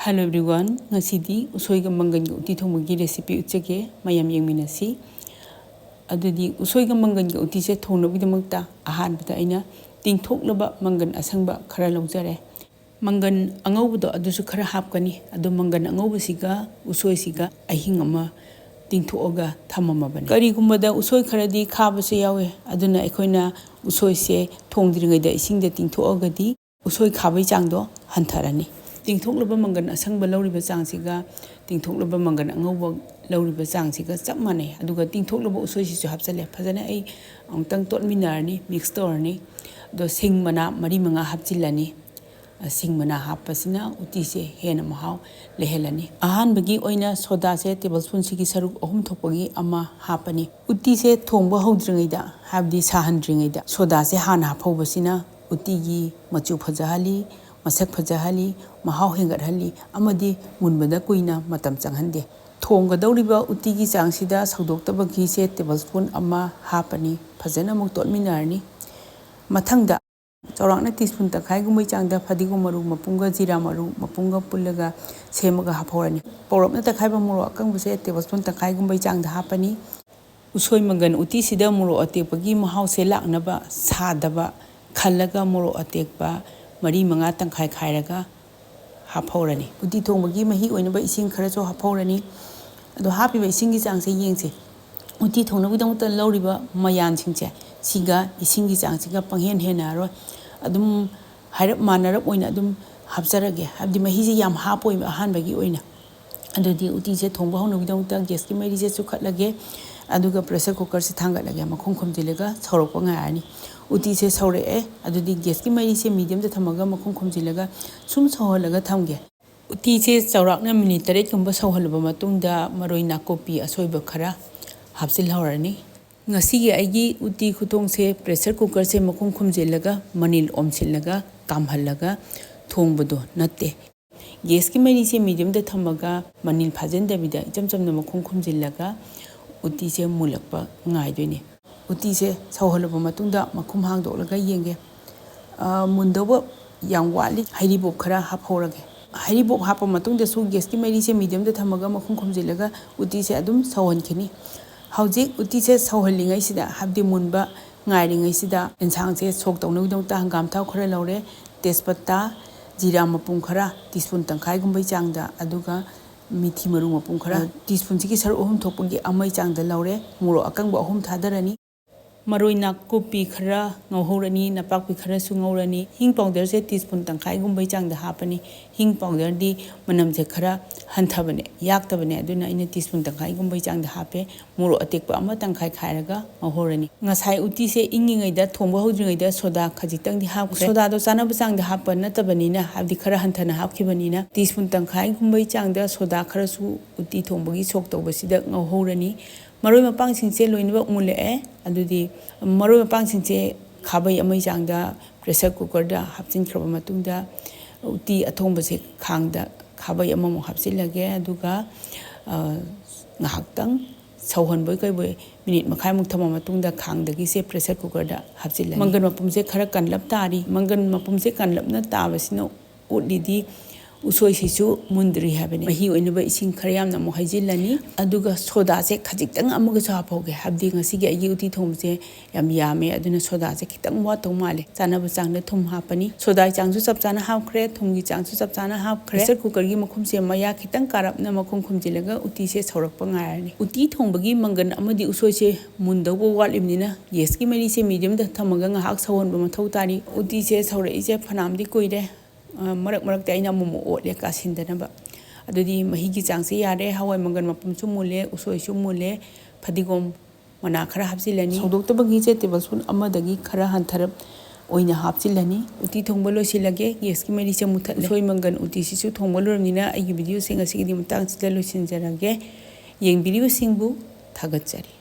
Hello everyone, ngasidi Ushoi ga Mangan ga Utti thongba recipe utjage mayam yengminasi. Adudi Ushoi ga Mangan ga Utti se thongnabidamakta ahanbada aina tingthoklaba Mangan asangba khara laujare. Mangan angaubudo adusu khara hapkani. Adu Mangan angaubasiga Ushoi siga ahing ama tingthoga thamamabani. Karigumbada Ushoi kharadi khabase yawe. Aduna aikoina Ushoi se thongdringaida isingda tingthogadi Ushoi khabai changdo hantharani. tingthoklaba Mangan asangba lauriba changsiga tingthoklaba Mangan angauba lauriba changsiga chap manai aduga tingthoklaba Ushoi sisu hapchale phajana ai amtang totminarni mix torni do sing mana mari manga hapchilani sing mana hapasina Utti se hena mahau lehelani ahan bagi oina soda se tablespoon sigi saruk ahum thokpagi ama hapani Utti se thongba hodringaida habdi sahandringaida soda se hana haphobasina Utti gi machu phajahali masak phajahali mahau hengathali amadi munbada kuina matam changhande thonggadawriba Utti gi changsida saudoktab gi se tablespoon ama hapani phajana muk totminarni mathangda chawrakna teaspoon takhai gumai changda phadigom maru mapunga jira maru mapunga pullaga semaga haphorani porapna takhai ba muro akangba se tablespoon takhai gumbai changda hapani Ushoi Mangan Utti sida muro atekpagi mahau se laknaba sadaba khallaga muro atekpa mari manga tangkhai khairaga haphorani Utti thongbagi mahi oinaba ising kharacho haphorani ado hapiba isingi changse yengse Utti thongnabidamta lauriba mayan singche siga isingi changsiga panghen henaro adum hairap manarap oina adum hapjarage habdi mahi je yam hapoi ahanbagi oina adudi Utti se thongba honobidamta gas ki mari je chukhatlage aduga pressure cooker se thangatlage makhom khomjilega saurokpa ngani Utti se saurae adudi gas ki mari se medium da thamaga makhom khomjilega sum sawhalaga thamge Utti se chawrakna minute 3 kumba sawhalaba matungda maroi nakopi asoiba khara hapsil hawrani ngasi gi aigi Utti khutong se pressure cooker se makhom khomjilega manil omsilaga kamhallaga thongbado natte gas ki mari se medium da thamaga manil phajanda bida ichamchamna makhom khomjilaga Utti se mulakpa ngaidoini Utti se sawhalaba matungda makhum hangdolaga yenge mundawa yang wali hairibop khara haphorage hairibop hapa matungda su gas ki mari se medium da thamaga makhum khomjilaga Utti se adum sawhankhini haujik Utti se sawhalingai sida habdi munba ngairingai sida insang se sok tawnawidamta hangam thau khara laure tejpata jira mapung khara teaspoon tangkhai gumbai changda aduga mithi maru mapung khara teaspoon sigi saru ahum thokpagi amai changda laure muro akangba ahum thadarani maroi nakopi khara ngauhorani napakpi khara su ngaurani hing powder se teaspoon tangkhai gumbai changda hapani hing powder di manam je khara hanthabane yaktabane aduna ina teaspoon tangkhai gumbai changda hape muro atekpa ama tangkhai khairaga ngauhorani ngasai Utti se ingingai da thongba hodringai da soda khajitang di hap soda do chanaba changda hapa natabani na habdi khara hanthana hapkhibani na teaspoon tangkhai gumbai changda soda khara su Utti thongbagi sok tawbasida ngauhorani maroi mapang singche loinaba mulae adudi maroi mapang singche khabai amai changda pressure cooker da hapchin khraba matungda Utti athongba se khangda khabai amamo hapchilage aduga ngahaktang sawhanboi kaiboi minute makhai muk thama matungda khangdagi se pressure cooker da hapchilani Mangan mapum se khara kanlap tari Mangan mapum se kanlapna tabasina utlidi Ushoi sisu mundri habani mahi oinaba ising khara yamna mo haijilani aduga soda se khajitang amaga chaphoge habdi ngasi gi agi Utti thomse yam yame aduna soda se khitang wa tongmale chanaba changna thum hapani soda changsu chapchana hapkhre thumgi changsu chapchana hapkhre pressure cooker gi makhum se maya khitang karapna makhum khumjilaga Utti se saurakpa ngarani Utti thongbagi Mangan amadi Ushoi se mundawo walimnina gas ki mari se medium da thamaga ngahak sawonba mathau tari Utti se saurai se phanamdi koire marak marak aina momo otle kasindanaba adudi mahi gi changse yare hawai Mangan mapum chu mule Ushoi chu mule phadigom mana khara hapsilani saudoktabagi se tablespoon amadagi khara hantharap oina hapsilani Utti thongba loisilage gas ki mari se muthatle Ushoi Mangan Utti sisu thongba loramnina ai video sing asigi di mutang chila loisinjarage yengbiribu singbu thagatjari